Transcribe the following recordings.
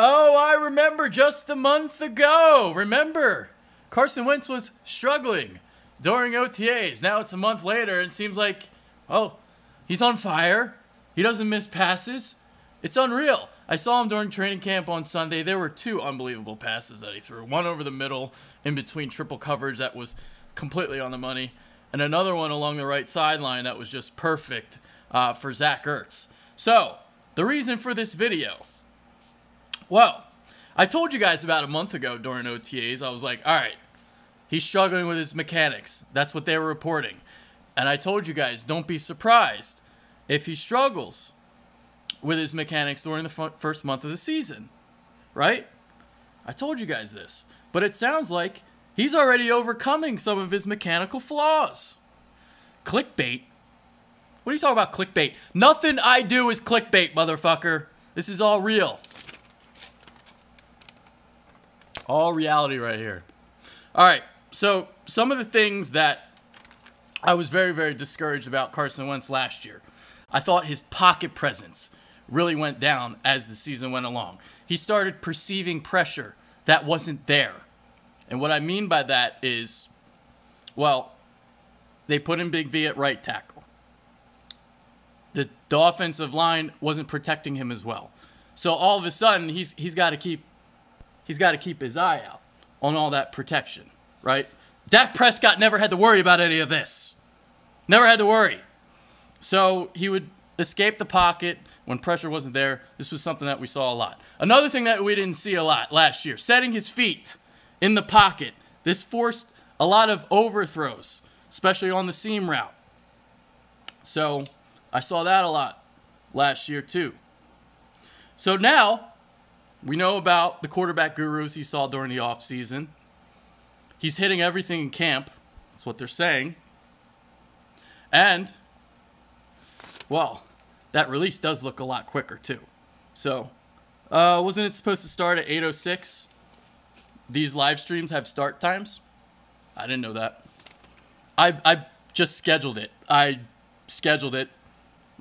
Oh, I remember just a month ago. Remember, Carson Wentz was struggling during OTAs. Now it's a month later, and it seems like, oh, he's on fire. He doesn't miss passes. It's unreal. I saw him during training camp on Sunday. There were 2 unbelievable passes that he threw. One over the middle in between triple coverage that was completely on the money, and another one along the right sideline that was just perfect for Zach Ertz. So, the reason for this video, well, I told you guys about a month ago during OTAs, I was like, all right, he's struggling with his mechanics. That's what they were reporting. And I told you guys, don't be surprised if he struggles with his mechanics during the first month of the season, right? I told you guys this. But it sounds like he's already overcoming some of his mechanical flaws. Clickbait? What are you talking about, clickbait? Nothing I do is clickbait, motherfucker. This is all real. All reality right here. All right, so some of the things that I was very, very discouraged about Carson Wentz last year. I thought his pocket presence really went down as the season went along. He started perceiving pressure that wasn't there. And what I mean by that is, well, they put in Big V at right tackle. The offensive line wasn't protecting him as well. So all of a sudden, he's got to keep his eye out on all that protection, right? Dak Prescott never had to worry about any of this. Never had to worry. So he would escape the pocket when pressure wasn't there. This was something that we saw a lot. Another thing that we didn't see a lot last year, setting his feet in the pocket. This forced a lot of overthrows, especially on the seam route. So I saw that a lot last year too. So now we know about the quarterback gurus he saw during the offseason. He's hitting everything in camp. That's what they're saying. And, well, that release does look a lot quicker too. So, wasn't it supposed to start at 8:06? These live streams have start times? I didn't know that. I just scheduled it. I scheduled it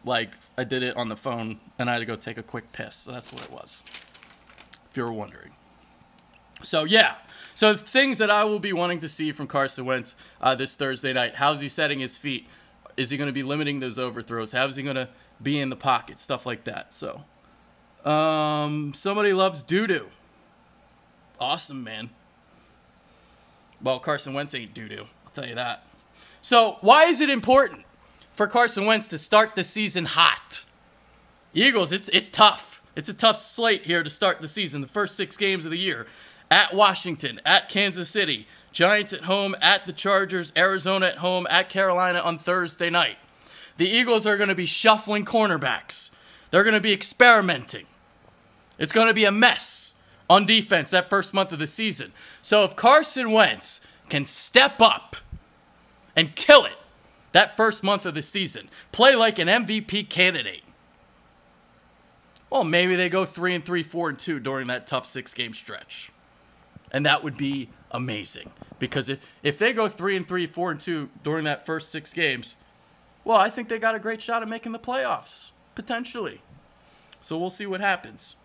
like I did it on the phone, and I had to go take a quick piss. So that's what it was, if you were wondering. So, yeah. So, things that I will be wanting to see from Carson Wentz this Thursday night. How's he setting his feet? Is he going to be limiting those overthrows? How is he going to be in the pocket? Stuff like that. So, somebody loves doo-doo. Awesome, man. Well, Carson Wentz ain't doo-doo. I'll tell you that. So, why is it important for Carson Wentz to start the season hot? Eagles, it's tough. It's a tough slate here to start the season. The first 6 games of the year. At Washington, at Kansas City, Giants at home, at the Chargers, Arizona at home, at Carolina on Thursday night. The Eagles are going to be shuffling cornerbacks. They're going to be experimenting. It's going to be a mess on defense that first month of the season. So if Carson Wentz can step up and kill it that first month of the season, play like an MVP candidate, well, maybe they go 3-3, 4-2 during that tough 6-game stretch. And that would be amazing. Because if they go 3-3, 4-2 during that first 6 games, well, I think they got a great shot at making the playoffs, potentially. So we'll see what happens.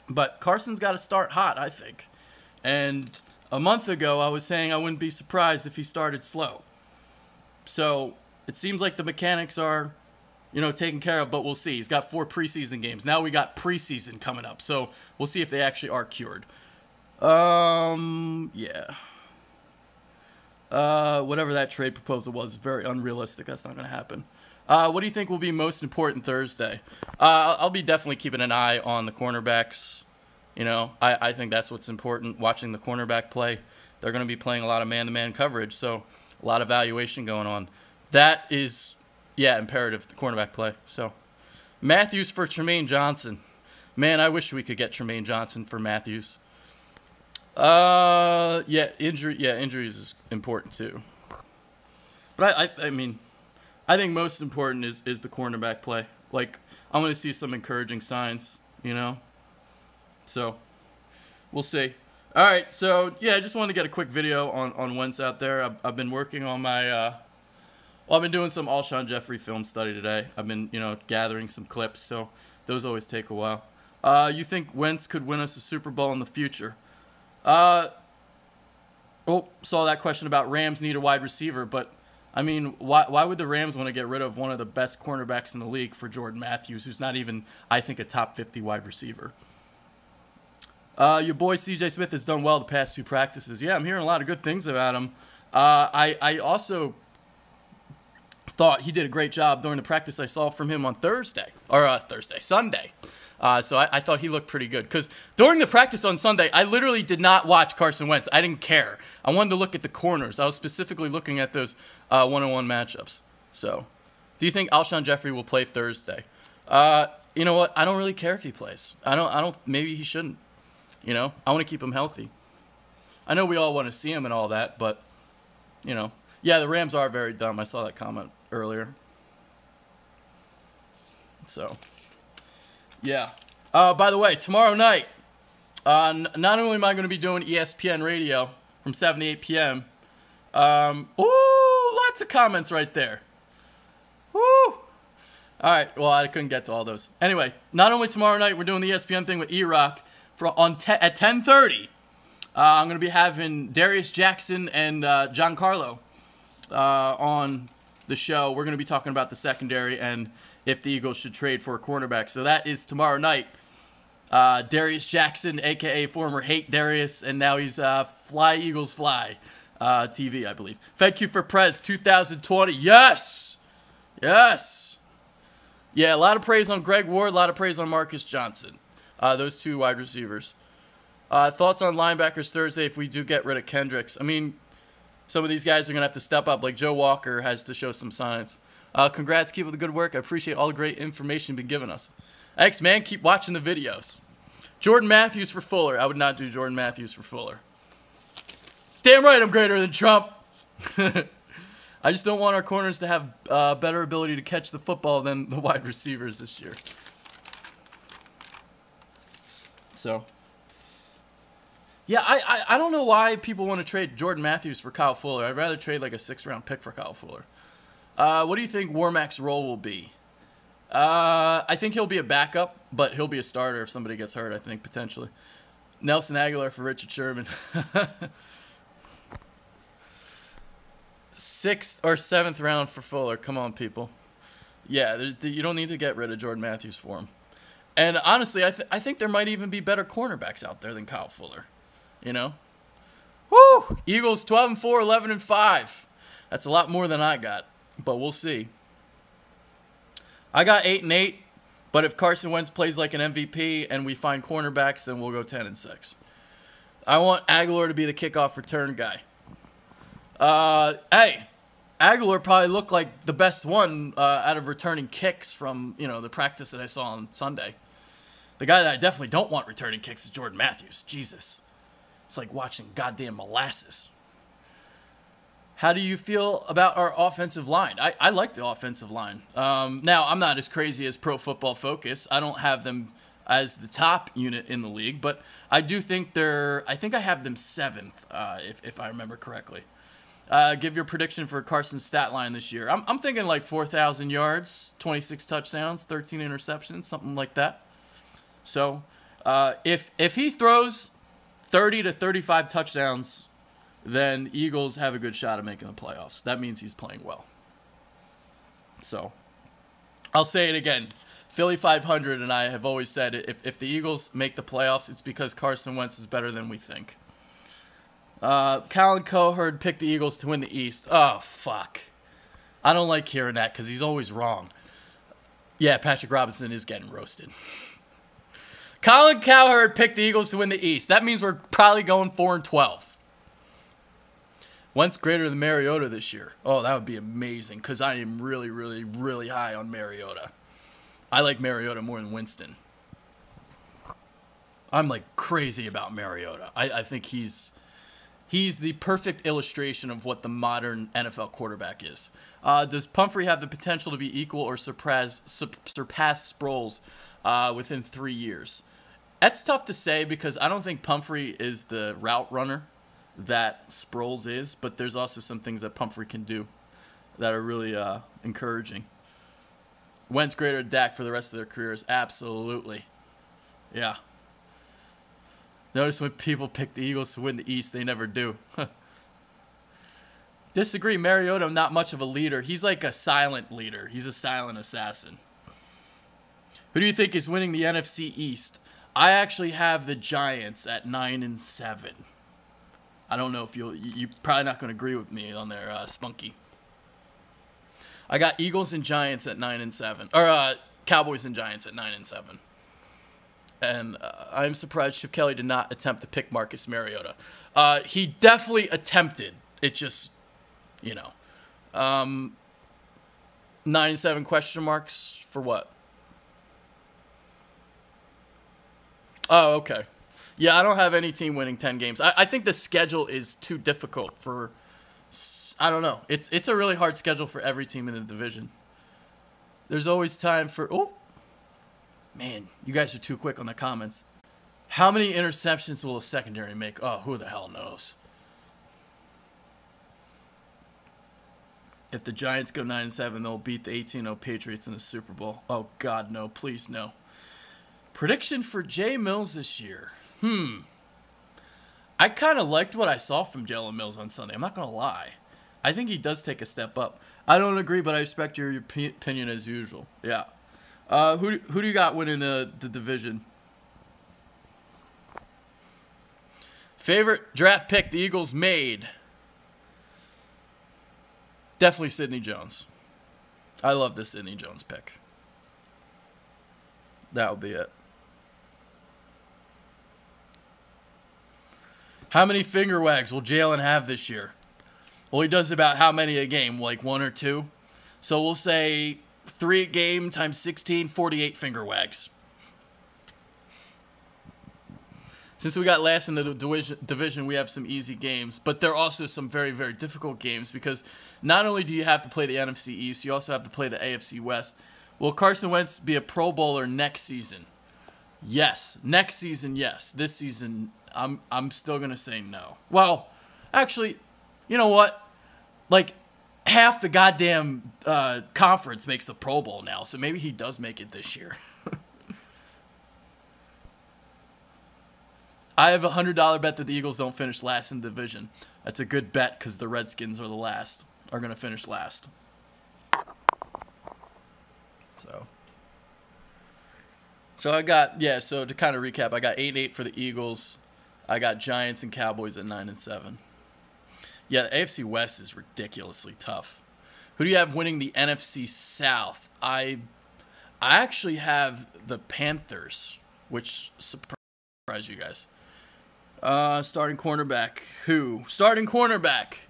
But Carson's got to start hot, I think. And a month ago, I was saying I wouldn't be surprised if he started slow. So it seems like the mechanics are, taken care of, but we'll see. He's got 4 preseason games. Now we got preseason coming up. So we'll see if they actually are cured. Yeah. Whatever that trade proposal was, is very unrealistic. That's not going to happen. What do you think will be most important Thursday? I'll be definitely keeping an eye on the cornerbacks. I think that's what's important, watching the cornerback play. They're going to be playing a lot of man-to-man coverage, so a lot of valuation going on. That is, imperative, the cornerback play. So, Matthews for Tremaine Johnson. Man, I wish we could get Tremaine Johnson for Matthews. Injuries is important too. But I mean, I think most important is the cornerback play. Like, I want to see some encouraging signs, So, we'll see. All right, so, I just wanted to get a quick video on Wentz out there. I've been working on my, I've been doing some Alshon Jeffrey film study today. I've been, gathering some clips, so those always take a while. You think Wentz could win us a Super Bowl in the future? Saw that question about Rams need a wide receiver, but I mean, why would the Rams want to get rid of one of the best cornerbacks in the league for Jordan Matthews, who's not even, I think, a top 50 wide receiver? Your boy CJ Smith has done well the past 2 practices. Yeah, I'm hearing a lot of good things about him. I also thought he did a great job during the practice I saw from him on Sunday. So I thought he looked pretty good. Because during the practice on Sunday, I literally did not watch Carson Wentz. I didn't care. I wanted to look at the corners. I was specifically looking at those one-on-one matchups. So, do you think Alshon Jeffrey will play Thursday? You know what? I don't really care if he plays. I don't. Maybe he shouldn't. You know, I want to keep him healthy. I know we all want to see him and all that, but you know, yeah, the Rams are very dumb. I saw that comment earlier. So. Yeah. By the way, tomorrow night, not only am I going to be doing ESPN radio from 7 to 8 p.m. Lots of comments right there. Woo! All right. Well, I couldn't get to all those. Anyway, not only tomorrow night, we're doing the ESPN thing with E-Rock at 10:30. I'm going to be having Darius Jackson and Giancarlo on the show. We're going to be talking about the secondary and if the Eagles should trade for a cornerback. So that is tomorrow night. Darius Jackson, a.k.a. former Hate Darius, and now he's Fly Eagles Fly TV, I believe. Fedkiw for Prez 2020. Yes! Yes! Yeah, a lot of praise on Greg Ward, a lot of praise on Marcus Johnson. Those 2 wide receivers. Thoughts on linebackers Thursday if we do get rid of Kendricks? I mean, some of these guys are going to have to step up. Like Joe Walker has to show some signs. Congrats, keep up the good work. I appreciate all the great information you've been giving us. Thanks, man. Keep watching the videos. Jordan Matthews for Fuller. I would not do Jordan Matthews for Fuller. Damn right I'm greater than Trump. I just don't want our corners to have better ability to catch the football than the wide receivers this year. So, yeah, I don't know why people want to trade Jordan Matthews for Kyle Fuller. I'd rather trade like a 6th-round pick for Kyle Fuller. What do you think Warmack's role will be? I think he'll be a backup, but he'll be a starter if somebody gets hurt, I think, potentially. Nelson Aguilar for Richard Sherman. 6th or 7th round for Fuller. Come on, people. Yeah, you don't need to get rid of Jordan Matthews for him. And honestly, I think there might even be better cornerbacks out there than Kyle Fuller. You know? Woo! Eagles 12-4, 11-5. That's a lot more than I got. But we'll see. I got 8-8, but if Carson Wentz plays like an MVP and we find cornerbacks, then we'll go 10-6. I want Aguilar to be the kickoff return guy. Hey, Aguilar probably looked like the best one out of returning kicks from the practice that I saw on Sunday. The guy that I definitely don't want returning kicks is Jordan Matthews. Jesus, it's like watching goddamn molasses. How do you feel about our offensive line? I like the offensive line. Now, I'm not as crazy as Pro Football Focus. I don't have them as the top unit in the league, but I do think I think I have them 7th, if I remember correctly. Give your prediction for Carson's stat line this year. I'm thinking like 4,000 yards, 26 touchdowns, 13 interceptions, something like that. So, if he throws 30 to 35 touchdowns, then Eagles have a good shot of making the playoffs. That means he's playing well. So, I'll say it again. Philly 500 and I have always said if the Eagles make the playoffs, it's because Carson Wentz is better than we think. Colin Coherd picked the Eagles to win the East. Oh, fuck. I don't like hearing that because he's always wrong. Yeah, Patrick Robinson is getting roasted. Colin Cowherd picked the Eagles to win the East. That means we're probably going 4-12. Wentz greater than Mariota this year. Oh, that would be amazing because I am really, really, really high on Mariota. I like Mariota more than Winston. I'm like crazy about Mariota. I think he's the perfect illustration of what the modern NFL quarterback is. Does Pumphrey have the potential to be equal or surpass Sproles within 3 years? That's tough to say because I don't think Pumphrey is the route runner that Sproles is, but there's also some things that Pumphrey can do that are really encouraging. Wentz greater Dak for the rest of their careers? Absolutely. Yeah. Notice when people pick the Eagles to win the East, they never do. Disagree. Mariota, not much of a leader. He's like a silent leader. He's a silent assassin. Who do you think is winning the NFC East? I actually have the Giants at 9-7. I don't know if you're probably not going to agree with me on there, Spunky. I got Eagles and Giants at 9-7, or Cowboys and Giants at 9-7. And I'm surprised Chip Kelly did not attempt to pick Marcus Mariota. He definitely attempted. It just, 9-7 question marks for what? Oh, okay. Yeah, I don't have any team winning 10 games. I think the schedule is too difficult for, I don't know. It's a really hard schedule for every team in the division. There's always time for, oh, man, you guys are too quick on the comments. How many interceptions will a secondary make? Oh, who the hell knows? If the Giants go 9-7, they'll beat the 18-0 Patriots in the Super Bowl. Oh, God, no. Please, no. Prediction for Jay Mills this year. I kind of liked what I saw from Jalen Mills on Sunday. I'm not going to lie. I think he does take a step up. I don't agree, but I respect your opinion as usual. Yeah. Who do you got winning the division? Favorite draft pick the Eagles made? Definitely Sidney Jones. I love this Sidney Jones pick. That would be it. How many finger wags will Jalen have this year? Well, he does about how many a game? Like 1 or 2? So we'll say 3 a game times 16, 48 finger wags. Since we got last in the division, we have some easy games, but there are also some very, very difficult games because not only do you have to play the NFC East, you also have to play the AFC West. Will Carson Wentz be a Pro Bowler next season? Yes. Next season, yes. This season, I'm still going to say no. Well, actually, you know what? Like, half the goddamn conference makes the Pro Bowl now, so maybe he does make it this year. I have a $100 bet that the Eagles don't finish last in the division. That's a good bet because the Redskins are going to finish last. So I got, so to kind of recap, I got 8-8 for the Eagles. I got Giants and Cowboys at 9-7. Yeah, the AFC West is ridiculously tough. Who do you have winning the NFC South? I actually have the Panthers, which surprised you guys. Starting cornerback. Who? Starting cornerback.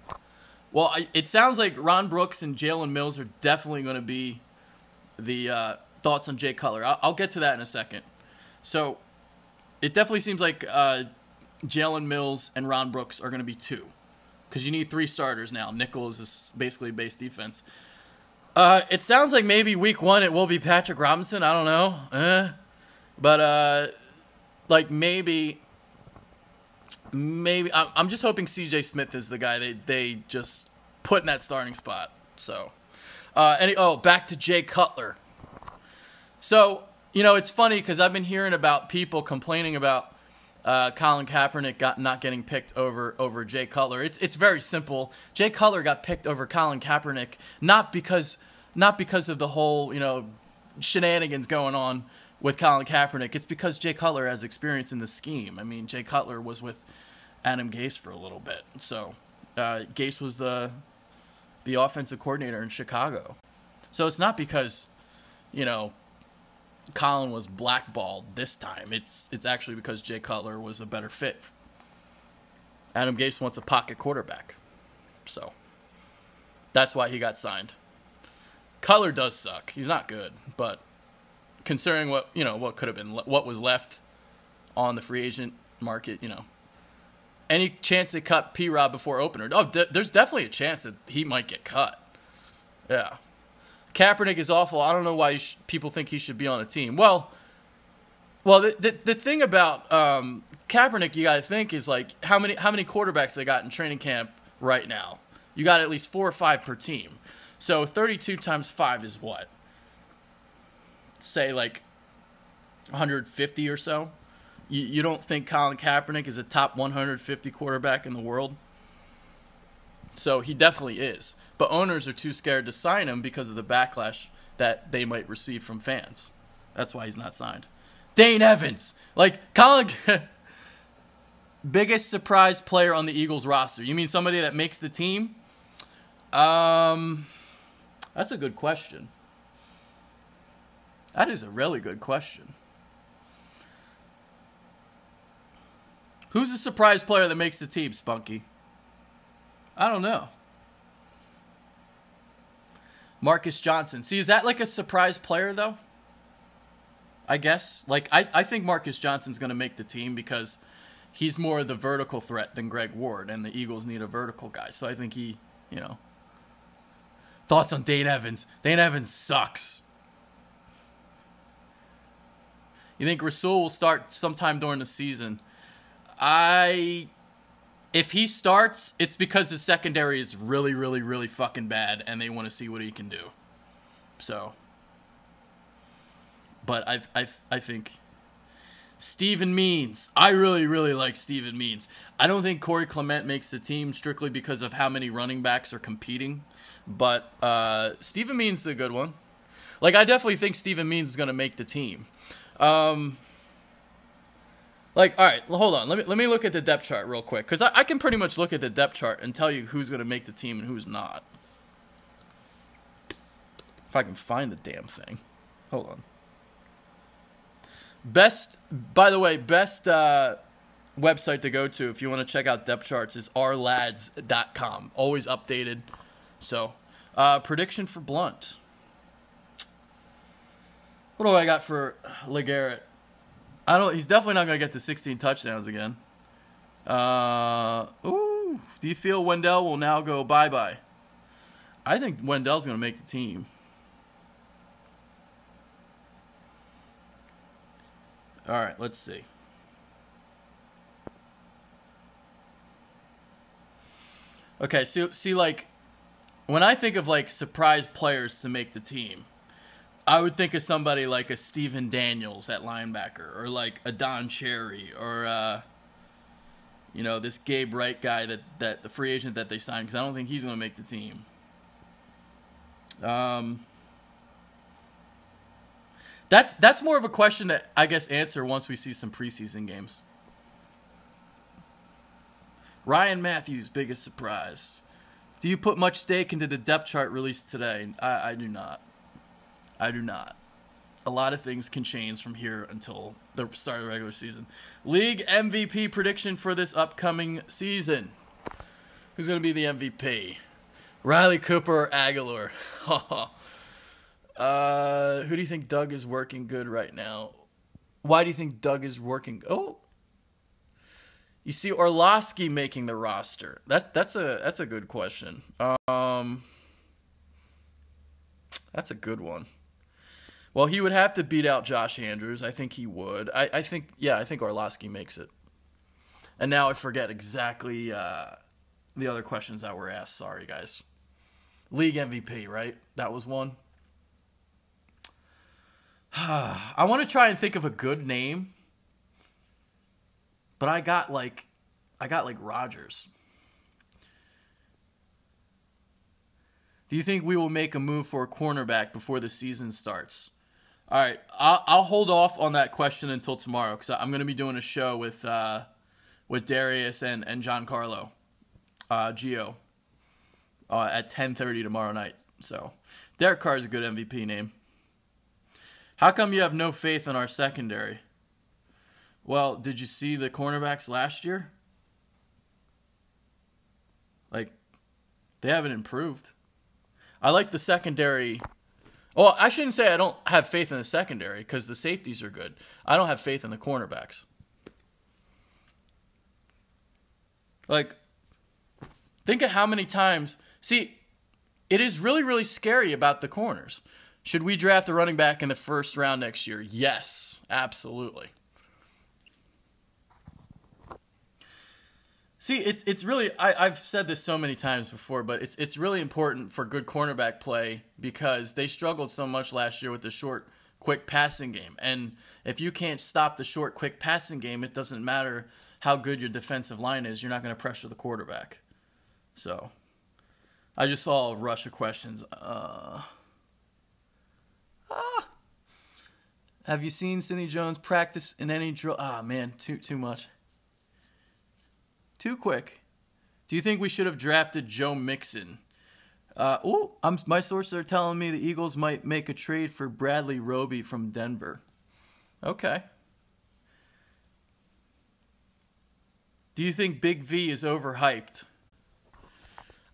Well, it sounds like Ron Brooks and Jalen Mills are definitely going to be the thoughts on Jay Cutler. I'll get to that in a second. So it definitely seems like Jalen Mills and Ron Brooks are going to be 2. Because you need 3 starters now. Nickel is basically base defense. It sounds like maybe week 1 it will be Patrick Robinson. I don't know. But maybe I'm just hoping C.J. Smith is the guy they just put in that starting spot. So, back to Jay Cutler. So, it's funny because I've been hearing about people complaining about Colin Kaepernick not getting picked over Jay Cutler. It's very simple. Jay Cutler got picked over Colin Kaepernick not because of the whole shenanigans going on with Colin Kaepernick. It's because Jay Cutler has experience in the scheme. I mean, Jay Cutler was with Adam Gase for a little bit. So Gase was the offensive coordinator in Chicago. So it's not because Colin was blackballed this time. It's actually because Jay Cutler was a better fit. Adam Gase wants a pocket quarterback. So that's why he got signed. Cutler does suck. He's not good, but considering what could have been, what was left on the free agent market, any chance they cut P-Rob before opener? Oh, there's definitely a chance that he might get cut. Yeah. Kaepernick is awful. I don't know why people think he should be on a team. Well, the thing about Kaepernick, you got to think is like how many quarterbacks they got in training camp right now. You got at least 4 or 5 per team. So 32 times 5 is what? Say like 150 or so. You don't think Colin Kaepernick is a top 150 quarterback in the world? So he definitely is. But owners are too scared to sign him because of the backlash that they might receive from fans. That's why he's not signed. Dane Evans. Like, Colin... Biggest surprise player on the Eagles roster. You mean somebody that makes the team? That's a good question. That is a really good question. Who's the surprise player that makes the team, Spunky? I don't know. Marcus Johnson. See, is that like a surprise player, though? I guess. Like, I think Marcus Johnson's going to make the team because he's more the vertical threat than Greg Ward, and the Eagles need a vertical guy. So I think he, you know. Thoughts on Dane Evans? Dane Evans sucks. You think Rasul will start sometime during the season? If he starts, it's because his secondary is really, really, really fucking bad, and they want to see what he can do. So, but I think Steven Means. I really, really like Steven Means. I don't think Corey Clement makes the team strictly because of how many running backs are competing, but Steven Means is a good one. Like, I definitely think Steven Means is going to make the team. Like, all right, hold on. Let me look at the depth chart real quick, because I can pretty much look at the depth chart and tell you who's going to make the team and who's not. If I can find the damn thing. Hold on. By the way, best website to go to if you want to check out depth charts is ourlads.com. Always updated. So, prediction for Blunt. What do I got for LeGarrette? He's definitely not going to get to 16 touchdowns again. Do you feel Wendell will now go bye-bye? I think Wendell's going to make the team. All right, let's see. Okay, see, like, when I think of, like, surprise players to make the team, I would think of somebody like a Steven Daniels at linebacker, or like a Don Cherry, or this Gabe Wright guy that the free agent that they signed, because I don't think he's going to make the team. That's more of a question that I guess answer once we see some preseason games. Ryan Matthews, biggest surprise. Do you put much stake into the depth chart released today? I do not. I do not. A lot of things can change from here until the start of the regular season. League MVP prediction for this upcoming season. Who's going to be the MVP? Riley Cooper or Aguilar? Who do you think Doug is working good right now? Why do you think Doug is working? Oh, you see Orlovsky making the roster. That's a good question. That's a good one. Well, he would have to beat out Josh Andrews. I think he would. I think Orlovsky makes it. And now I forget exactly the other questions that were asked. Sorry, guys. League MVP, right? That was one. I want to try and think of a good name, but I got like Rodgers. Do you think we will make a move for a cornerback before the season starts? All right, I'll hold off on that question until tomorrow, because I'm going to be doing a show with Darius and Giancarlo Gio at 10:30 tomorrow night. So Derek Carr is a good MVP name. How come you have no faith in our secondary? Well, did you see the cornerbacks last year? Like, they haven't improved. I like the secondary. Well, I shouldn't say I don't have faith in the secondary, because the safeties are good. I don't have faith in the cornerbacks. Like, think of how many times. See, it is really, really scary about the corners. Should we draft a running back in the first round next year? Yes, absolutely. See, it's really, I've said this so many times before, but it's really important for good cornerback play, because they struggled so much last year with the short quick passing game. And if you can't stop the short, quick passing game, it doesn't matter how good your defensive line is. You're not going to pressure the quarterback. So, I just saw a rush of questions. Have you seen Sidney Jones practice in any drill? Man, too much. Too quick. Do you think we should have drafted Joe Mixon? My sources are telling me the Eagles might make a trade for Bradley Roby from Denver. Okay. Do you think Big V is overhyped?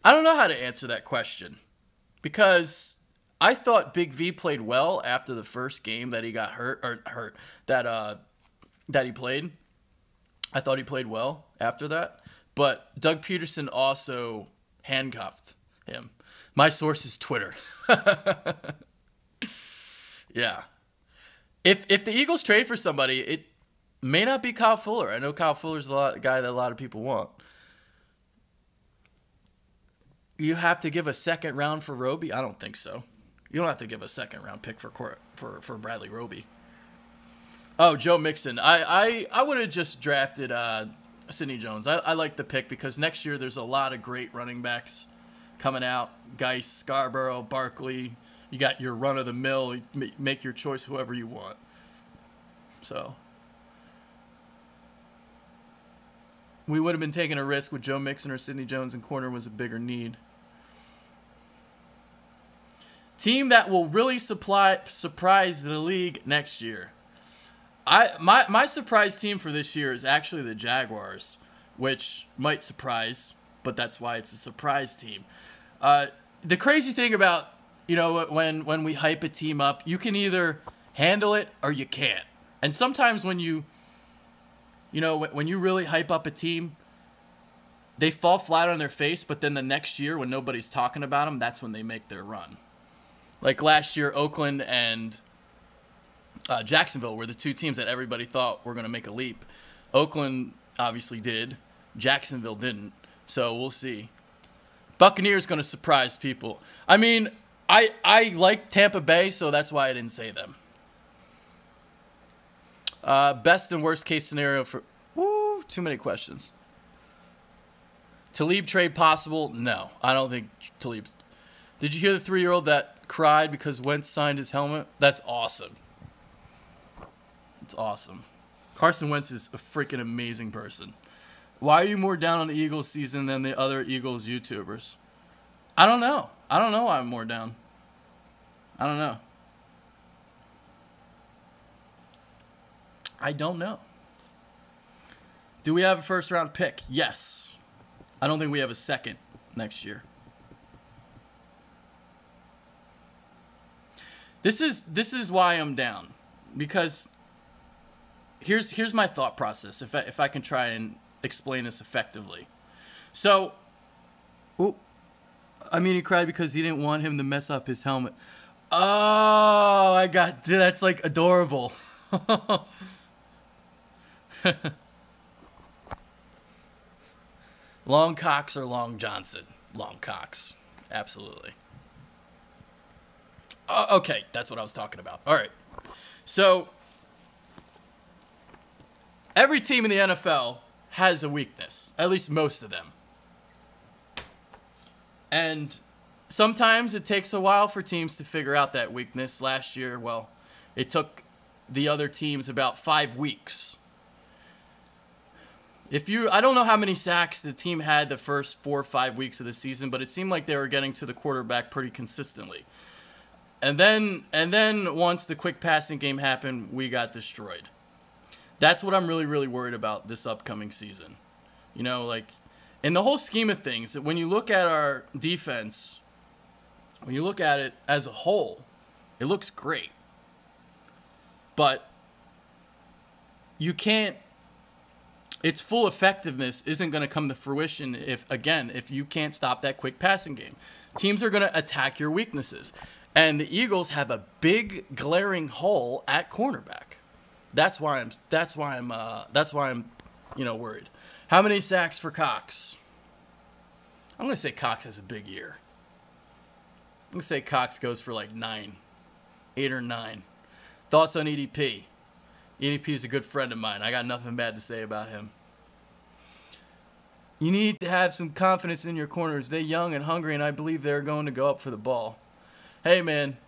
I don't know how to answer that question because I thought Big V played well after the first game that he got hurt that he played. I thought he played well after that, but Doug Peterson also handcuffed him. My source is Twitter. Yeah. If the Eagles trade for somebody, it may not be Kyle Fuller. I know Kyle Fuller's a guy that a lot of people want. You have to give a second round for Roby? I don't think so. You don't have to give a second round pick for Bradley Roby. Oh, Joe Mixon. I would have just drafted Sidney Jones. I like the pick because next year there's a lot of great running backs coming out. Geis, Scarborough, Barkley. You got your run-of-the-mill. Make your choice whoever you want. So we would have been taking a risk with Joe Mixon or Sidney Jones, and corner was a bigger need. Team that will really surprise the league next year. My surprise team for this year is actually the Jaguars, which might surprise, but that's why it's a surprise team. The crazy thing about, when we hype a team up, you can either handle it or you can't. And sometimes when you really hype up a team, they fall flat on their face, but then the next year when nobody's talking about them, that's when they make their run. Like last year, Oakland and Jacksonville were the two teams that everybody thought were going to make a leap. Oakland obviously did. Jacksonville didn't. So we'll see. Buccaneers going to surprise people. I mean, I like Tampa Bay, so that's why I didn't say them. Best and worst case scenario for... too many questions. Talib trade possible? No, I don't think Talib's... Did you hear the 3-year-old that cried because Wentz signed his helmet? That's awesome. It's awesome. Carson Wentz is a freaking amazing person. Why are you more down on the Eagles season than the other Eagles YouTubers? I don't know. I don't know why I'm more down. I don't know. I don't know. Do we have a first round pick? Yes. I don't think we have a second next year. This is why I'm down, because here's my thought process. If I can try and explain this effectively. So, he cried because he didn't want him to mess up his helmet. Oh, that's like adorable. Long Cox or Long Johnson? Long Cox. Absolutely. Okay, that's what I was talking about. All right. So, every team in the NFL has a weakness. At least most of them. And sometimes it takes a while for teams to figure out that weakness. Last year, it took the other teams about 5 weeks. I don't know how many sacks the team had the first 4 or 5 weeks of the season, but it seemed like they were getting to the quarterback pretty consistently. And then once the quick passing game happened, we got destroyed. That's what I'm really, really worried about this upcoming season. In the whole scheme of things, when you look at our defense, when you look at it as a whole, it looks great. But you can't, its full effectiveness isn't going to come to fruition if you can't stop that quick passing game. Teams are going to attack your weaknesses. And the Eagles have a big glaring hole at cornerback. That's why I'm worried. How many sacks for Cox? I'm going to say Cox has a big year. I'm going to say Cox goes for like 9. 8 or 9. Thoughts on EDP? EDP is a good friend of mine. I got nothing bad to say about him. You need to have some confidence in your corners. They're young and hungry, and I believe they're going to go up for the ball. Hey, man.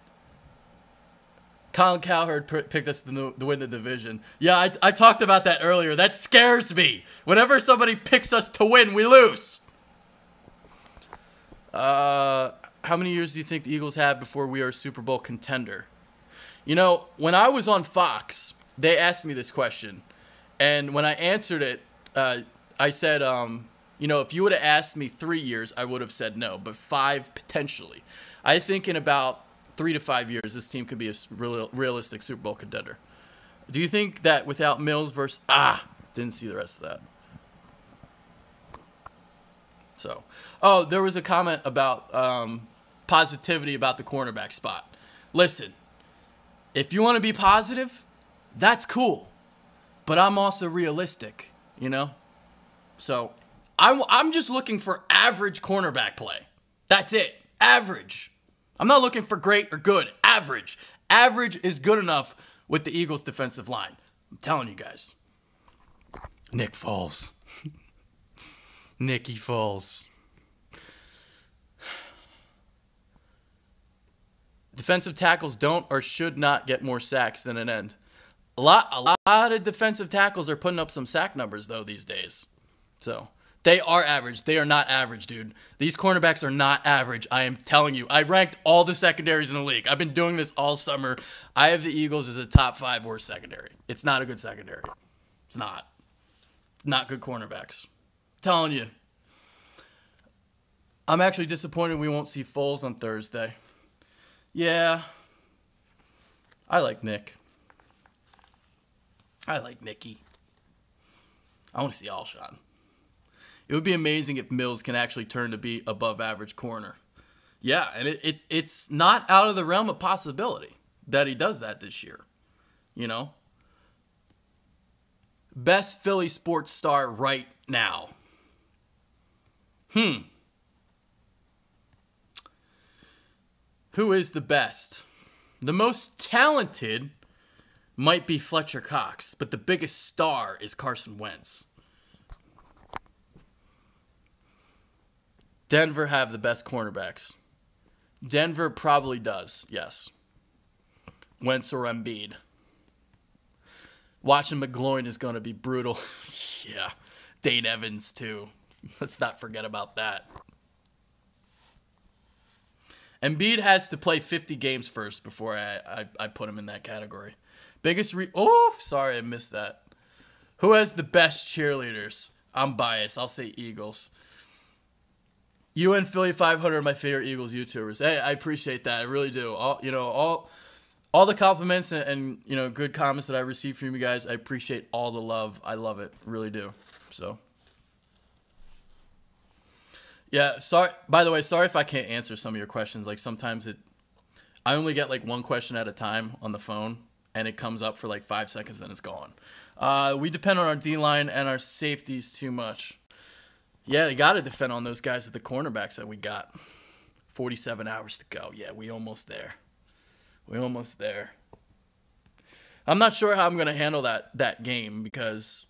Colin Cowherd picked us to win the division. Yeah, I talked about that earlier. That scares me. Whenever somebody picks us to win, we lose. How many years do you think the Eagles have before we are a Super Bowl contender? You know, when I was on Fox, they asked me this question. And when I answered it, I said, you know, if you would have asked me 3 years, I would have said no, but 5 potentially. I think in about 3 to 5 years, this team could be a realistic Super Bowl contender. Do you think that without Mills versus... didn't see the rest of that. So, there was a comment about positivity about the cornerback spot. Listen, if you want to be positive, that's cool. But I'm also realistic, you know? So, I'm just looking for average cornerback play. That's it. Average. I'm not looking for great or good. Average. Average is good enough with the Eagles' defensive line. I'm telling you guys. Nick Foles. Nicky Foles. Defensive tackles don't or should not get more sacks than an end. A lot of defensive tackles are putting up some sack numbers, though, these days. So, they are average. They are not average, dude. These cornerbacks are not average. I am telling you. I ranked all the secondaries in the league. I've been doing this all summer. I have the Eagles as a top 5 worst secondary. It's not a good secondary. It's not. It's not good cornerbacks. I'm telling you. I'm actually disappointed we won't see Foles on Thursday. Yeah. I like Nick. I like Nicky. I want to see Alshon. It would be amazing if Mills can actually turn to be above average corner. Yeah, and it's not out of the realm of possibility that he does that this year. You know? Best Philly sports star right now. Who is the best? The most talented might be Fletcher Cox, but the biggest star is Carson Wentz. Denver have the best cornerbacks. Denver probably does, yes. Wentz or Embiid. Watching McGloin is going to be brutal. Yeah. Dane Evans, too. Let's not forget about that. Embiid has to play 50 games first before I put him in that category. Sorry, I missed that. Who has the best cheerleaders? I'm biased. I'll say Eagles. You and Philly 500 are my favorite Eagles YouTubers. Hey, I appreciate that. I really do. All the compliments and good comments that I receive from you guys. I appreciate all the love. I love it. Really do. So, yeah. Sorry. By the way, sorry if I can't answer some of your questions. Like sometimes I only get like one question at a time on the phone, and it comes up for like 5 seconds, and it's gone. We depend on our D-line and our safeties too much. Yeah, they got to defend on those guys with the cornerbacks that we got. 47 hours to go. Yeah, we almost there. We're almost there. I'm not sure how I'm going to handle that game because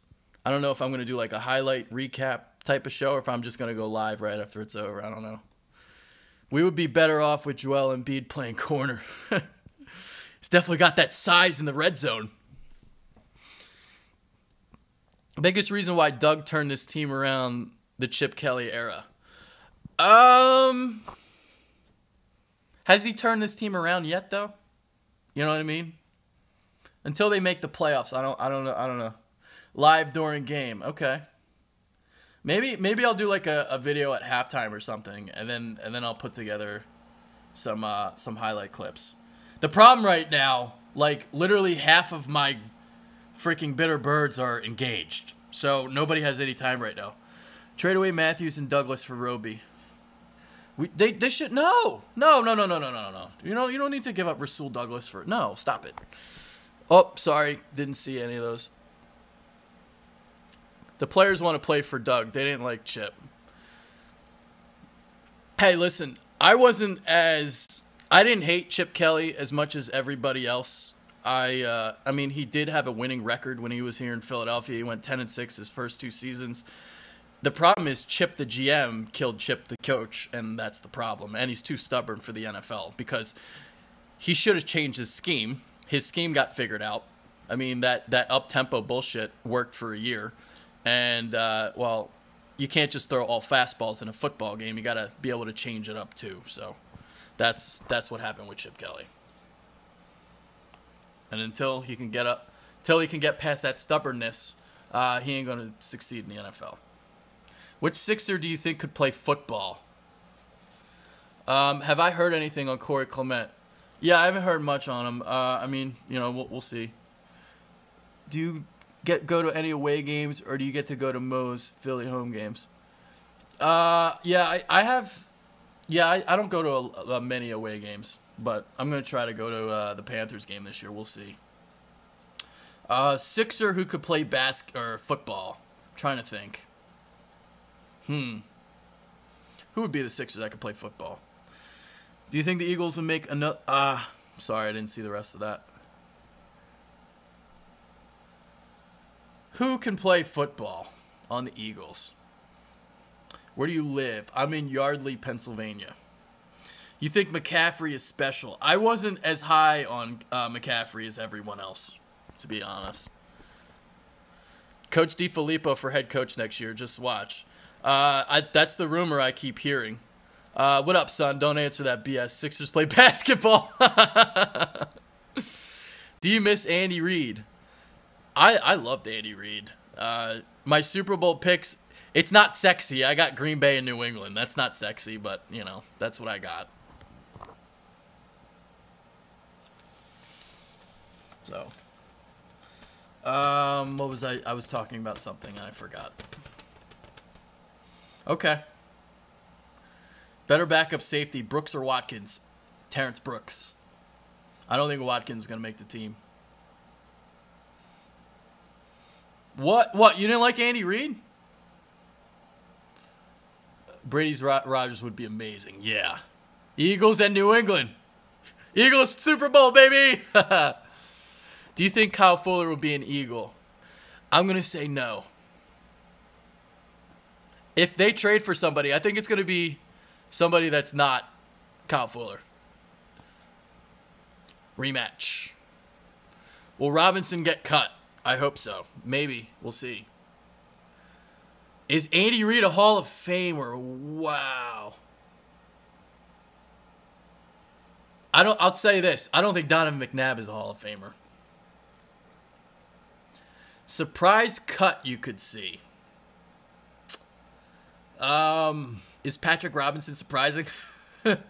I don't know if I'm going to do like a highlight recap type of show or if I'm just going to go live right after it's over. I don't know. We would be better off with Joel Embiid playing corner. He's definitely got that size in the red zone. Biggest reason why Doug turned this team around the Chip Kelly era. Has he turned this team around yet though? You know what I mean? Until they make the playoffs, I don't know. Live during game. Okay. Maybe I'll do like a video at halftime or something and then I'll put together some highlight clips. The problem right now, like literally half of my freaking bitter birds are engaged. So nobody has any time right now. Trade away Matthews and Douglas for Roby. They should no. You don't need to give up Rasul Douglas for no. Stop it. Oh, sorry, didn't see any of those. The players want to play for Doug. They didn't like Chip. Hey, listen, I didn't hate Chip Kelly as much as everybody else. I mean, he did have a winning record when he was here in Philadelphia. He went 10-6 his first 2 seasons. The problem is Chip the GM killed Chip the coach, and that's the problem. And he's too stubborn for the NFL because he should have changed his scheme. His scheme got figured out. I mean, that up-tempo bullshit worked for a year. And, well, you can't just throw all fastballs in a football game. You got to be able to change it up, too. So that's what happened with Chip Kelly. And until he can get past that stubbornness, he ain't going to succeed in the NFL. Which Sixer do you think could play football? Have I heard anything on Corey Clement? Yeah, I haven't heard much on him. I mean, you know, we'll see. Do you go to any away games, or do you get to go to Mo's Philly home games? Yeah, I have. Yeah, I don't go to many away games, but I'm going to try to go to the Panthers game this year. We'll see. Sixer who could play football. I'm trying to think. Who would be the Sixers that could play football? Do you think the Eagles would make another... sorry, I didn't see the rest of that. Who can play football on the Eagles? Where do you live? I'm in Yardley, Pennsylvania. You think McCaffrey is special? I wasn't as high on McCaffrey as everyone else, to be honest. Coach DiFilippo for head coach next year. Just watch. That's the rumor I keep hearing. What up, son? Don't answer that BS. Sixers play basketball. Do you miss Andy Reid? I loved Andy Reid. My Super Bowl picks, it's not sexy. I got Green Bay and New England. That's not sexy, but, you know, that's what I got. So, what was I was talking about something and I forgot. Okay. Better backup safety, Brooks or Watkins? Terrence Brooks. I don't think Watkins is going to make the team. What? You didn't like Andy Reid? Brady's Rodgers would be amazing. Yeah. Eagles and New England. Eagles Super Bowl, baby! Do you think Kyle Fuller will be an Eagle? I'm going to say no. If they trade for somebody, I think it's going to be somebody that's not Kyle Fuller. Rematch. Will Robinson get cut? I hope so. Maybe. We'll see. Is Andy Reid a Hall of Famer? Wow. I'll say this. I don't think Donovan McNabb is a Hall of Famer. Surprise cut you could see. Is Patrick Robinson surprising? Let's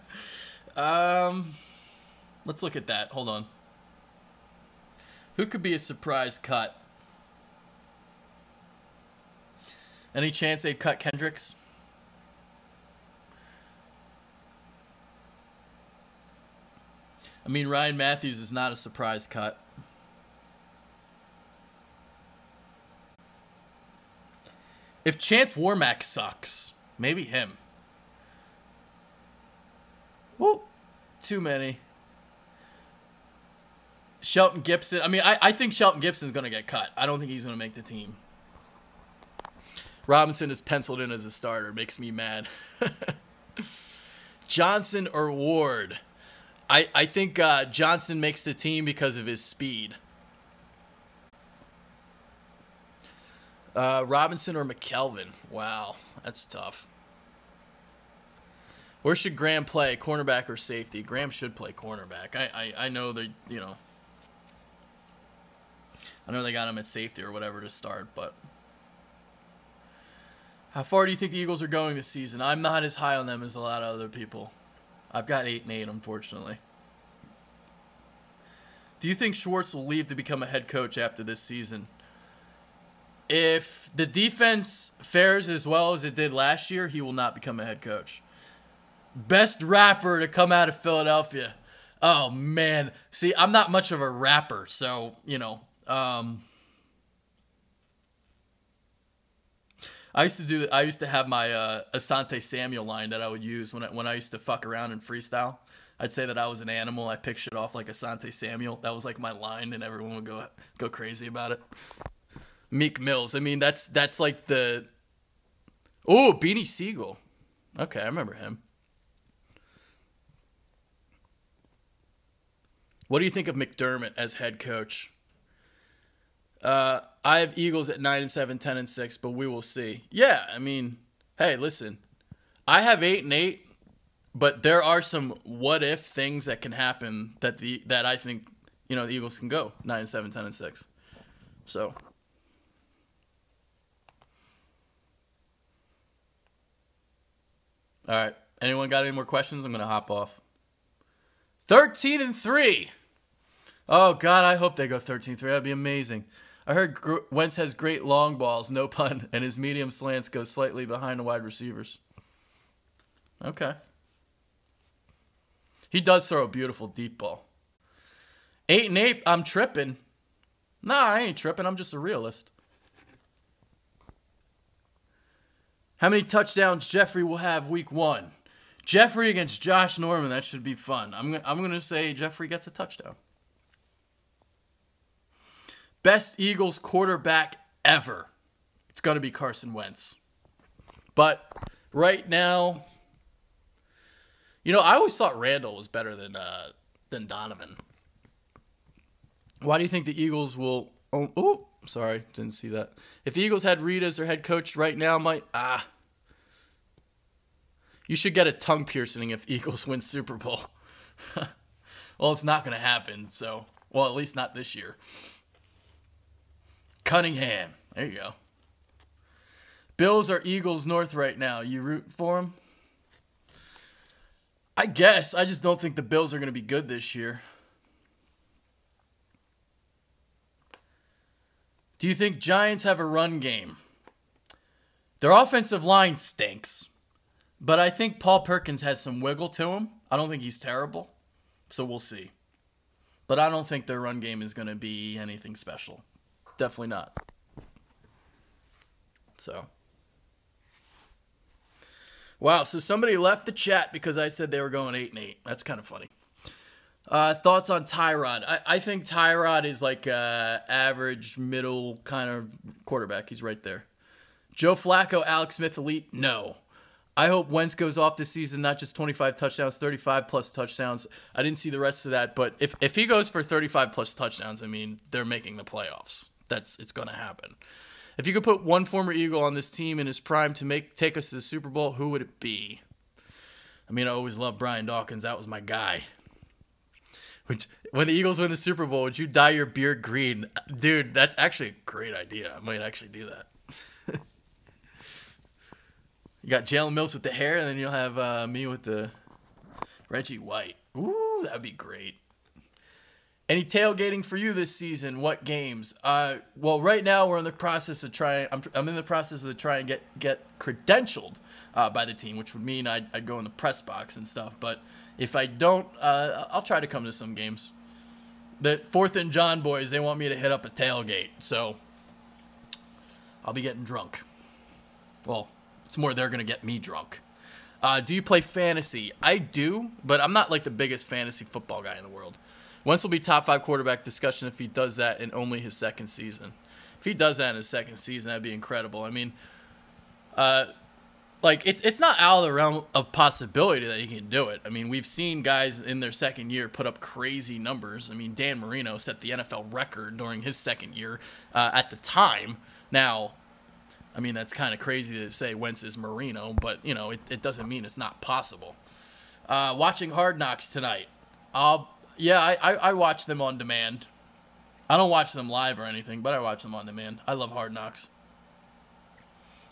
look at that. Hold on. Who could be a surprise cut? Any chance they'd cut Kendricks? I mean, Ryan Matthews is not a surprise cut. If Chance Warmack sucks, maybe him. Whoa, too many. Shelton Gibson. I mean, I think Shelton Gibson's going to get cut. I don't think he's going to make the team. Robinson is penciled in as a starter. Makes me mad. Johnson or Ward? I think Johnson makes the team because of his speed. Robinson or McKelvin? Wow, that's tough. Where should Graham play? Cornerback or safety? Graham should play cornerback. I know they, you know. I know they got him at safety or whatever to start, but how far do you think the Eagles are going this season? I'm not as high on them as a lot of other people. I've got 8-8, unfortunately. Do you think Schwartz will leave to become a head coach after this season? If the defense fares as well as it did last year, he will not become a head coach. Best rapper to come out of Philadelphia. Oh, man. See, I'm not much of a rapper, so, you know. I used to have my Asante Samuel line that I would use when I used to fuck around and freestyle. I'd say that I was an animal. I pictured off like Asante Samuel. That was like my line, and everyone would go crazy about it. Meek Mills. I mean, that's like the... Oh, Beanie Siegel. Okay, I remember him. What do you think of McDermott as head coach? I have Eagles at 9-7, 10-6, but we will see. Yeah, I mean, hey, listen. I have 8-8, but there are some what-if things that can happen that I think, the Eagles can go 9-7, 10-6. So... All right. Anyone got any more questions? I'm going to hop off. 13-3. Oh, God, I hope they go 13-3. That'd be amazing. I heard Wentz has great long balls, no pun, and his medium slants go slightly behind the wide receivers. Okay. He does throw a beautiful deep ball. 8-8, I'm tripping. Nah, I ain't tripping. I'm just a realist. How many touchdowns Jeffrey will have week 1? Jeffrey against Josh Norman. That should be fun. I'm gonna say Jeffrey gets a touchdown. Best Eagles quarterback ever. It's gonna be Carson Wentz. But right now, I always thought Randall was better than Donovan. Why do you think the Eagles will? Oh, sorry, didn't see that. If the Eagles had Reed as their head coach right now, you should get a tongue piercing if the Eagles win Super Bowl. Well, it's not going to happen, so... Well, at least not this year. Cunningham. There you go. Bills are Eagles North right now. You root for them? I guess. I just don't think the Bills are going to be good this year. Do you think Giants have a run game? Their offensive line stinks. But I think Paul Perkins has some wiggle to him. I don't think he's terrible. So we'll see. But I don't think their run game is going to be anything special. Definitely not. So. Wow, so somebody left the chat because I said they were going 8-8. That's kind of funny. Thoughts on Tyrod? I think Tyrod is like average, middle kind of quarterback. He's right there. Joe Flacco, Alex Smith, elite? No. I hope Wentz goes off this season, not just 25 touchdowns, 35-plus touchdowns. I didn't see the rest of that, but if he goes for 35-plus touchdowns, I mean, they're making the playoffs. It's going to happen. If you could put one former Eagle on this team in his prime to take us to the Super Bowl, who would it be? I mean, I always loved Brian Dawkins. That was my guy. When the Eagles win the Super Bowl, would you dye your beard green? Dude, that's actually a great idea. I might actually do that. You got Jalen Mills with the hair, and then you'll have me with the Reggie White. Ooh, that'd be great. Any tailgating for you this season? What games? Well, right now we're in the process of trying. I'm in the process of trying to get credentialed by the team, which would mean I'd go in the press box and stuff. But if I don't, I'll try to come to some games. The 4th and John boys, they want me to hit up a tailgate, so I'll be getting drunk. Well, it's more they're going to get me drunk. Do you play fantasy? I do, but I'm not like the biggest fantasy football guy in the world. Wentz will be top 5 quarterback discussion if he does that in only his second season. If he does that in his second season, that'd be incredible. I mean, it's not out of the realm of possibility that he can do it. I mean, we've seen guys in their second year put up crazy numbers. I mean, Dan Marino set the NFL record during his second year at the time. Now, I mean, that's kind of crazy to say Wentz is Marino, but, it doesn't mean it's not possible. Watching Hard Knocks tonight. I watch them on demand. I don't watch them live or anything, but I watch them on demand. I love Hard Knocks.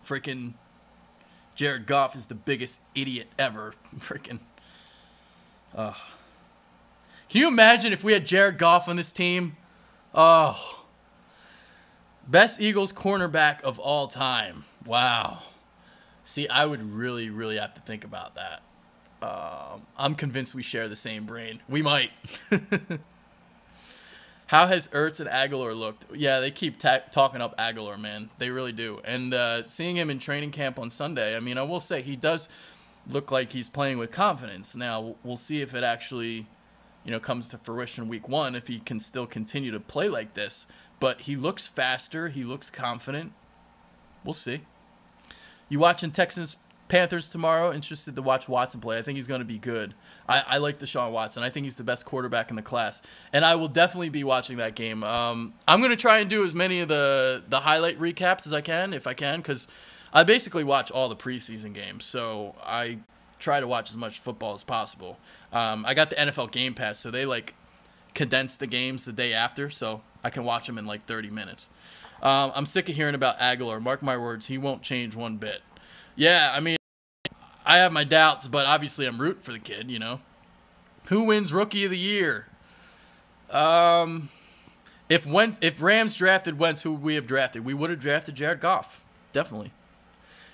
Freaking Jared Goff is the biggest idiot ever. Freaking. Can you imagine if we had Jared Goff on this team? Oh. Best Eagles cornerback of all time. Wow. See, I would really, really have to think about that. I'm convinced we share the same brain. We might. How has Ertz and Aguilar looked? Yeah, they keep talking up Aguilar, man. They really do. And seeing him in training camp on Sunday, I mean, I will say he does look like he's playing with confidence. Now, we'll see if it actually, comes to fruition week 1, if he can still continue to play like this. But he looks faster. He looks confident. We'll see. You watching Texans-Panthers tomorrow? Interested to watch Watson play. I think he's going to be good. I like Deshaun Watson. I think he's the best quarterback in the class. And I will definitely be watching that game. I'm going to try and do as many of the highlight recaps as I can, if I can, because I basically watch all the preseason games. So I try to watch as much football as possible. I got the NFL Game Pass, so they condense the games the day after, so I can watch them in 30 minutes. I'm sick of hearing about Aguilar. Mark my words, he won't change one bit. Yeah, I mean, I have my doubts, but obviously I'm rooting for the kid, Who wins Rookie of the Year? If Rams drafted Wentz, who would we have drafted? We would have drafted Jared Goff. Definitely.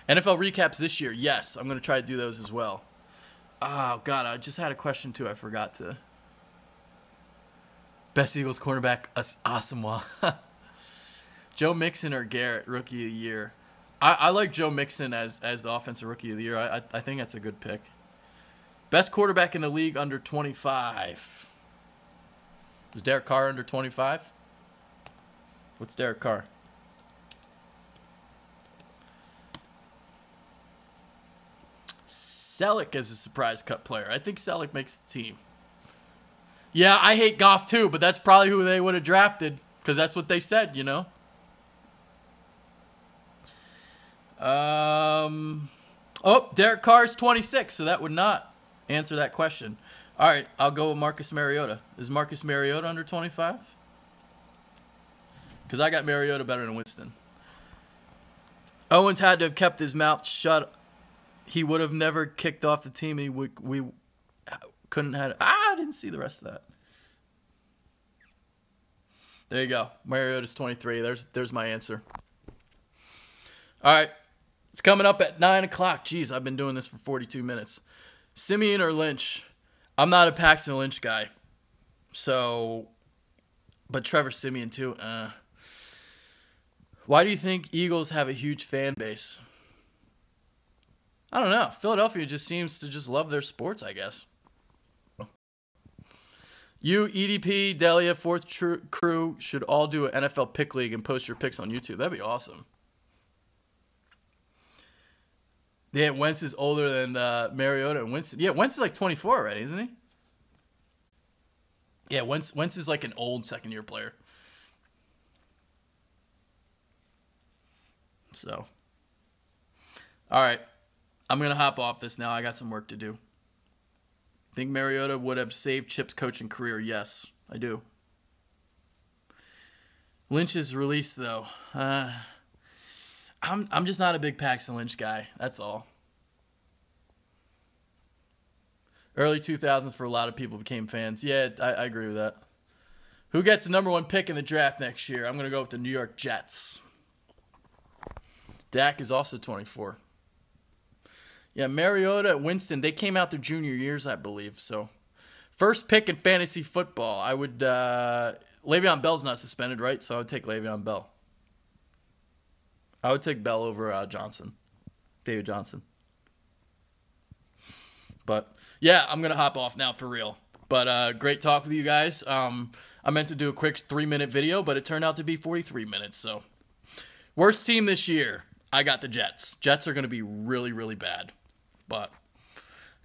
NFL recaps this year. Yes, I'm going to try to do those as well. Oh, God, I just had a question, too. I forgot to. Best Eagles cornerback, Asamoah. Joe Mixon or Garrett, Rookie of the Year. I like Joe Mixon as the offensive Rookie of the Year. I think that's a good pick. Best quarterback in the league under 25. Is Derek Carr under 25? What's Derek Carr? Selleck is a surprise cut player. I think Selleck makes the team. Yeah, I hate Goff too, but that's probably who they would have drafted because that's what they said, Derek Carr's 26, so that would not answer that question. All right, I'll go with Marcus Mariota. Is Marcus Mariota under 25? Because I got Mariota better than Winston. Owens had to have kept his mouth shut. He would have never kicked off the team. We couldn't have. I didn't see the rest of that. There you go. Mariota's 23. There's my answer. All right. It's coming up at 9 o'clock. Jeez, I've been doing this for 42 minutes. Simeon or Lynch? I'm not a Paxton Lynch guy. So, but Trevor Simeon too. Why do you think Eagles have a huge fan base? I don't know. Philadelphia just seems to just love their sports, I guess. You, EDP, Delia, Fourth Crew should all do an NFL pick league and post your picks on YouTube. That'd be awesome. Yeah, Wentz is older than Mariota and Winston. Yeah, Wentz is 24 already, isn't he? Yeah, Wentz is an old second-year player. So, all right. I'm going to hop off this now. I got some work to do. Think Mariota would have saved Chip's coaching career? Yes, I do. Lynch's release, though. I'm just not a big Paxton Lynch guy. That's all. Early 2000s for a lot of people became fans. Yeah, I agree with that. Who gets the number 1 pick in the draft next year? I'm going to go with the New York Jets. Dak is also 24. Yeah, Mariota, Winston, they came out their junior years, I believe. So, first pick in fantasy football, I would Le'Veon Bell's not suspended, right? So I would take Le'Veon Bell. I would take Bell over David Johnson. But, yeah, I'm going to hop off now for real. But great talk with you guys. I meant to do a quick 3-minute video, but it turned out to be 43 minutes. So, worst team this year, I got the Jets. Jets are going to be really, really bad. But,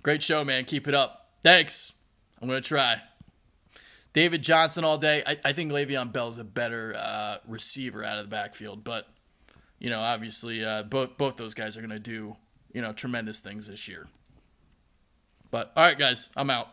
great show, man. Keep it up. Thanks. I'm going to try. David Johnson all day. I think Le'Veon Bell's a better receiver out of the backfield. But, obviously, both those guys are going to do, tremendous things this year. But, all right, guys. I'm out.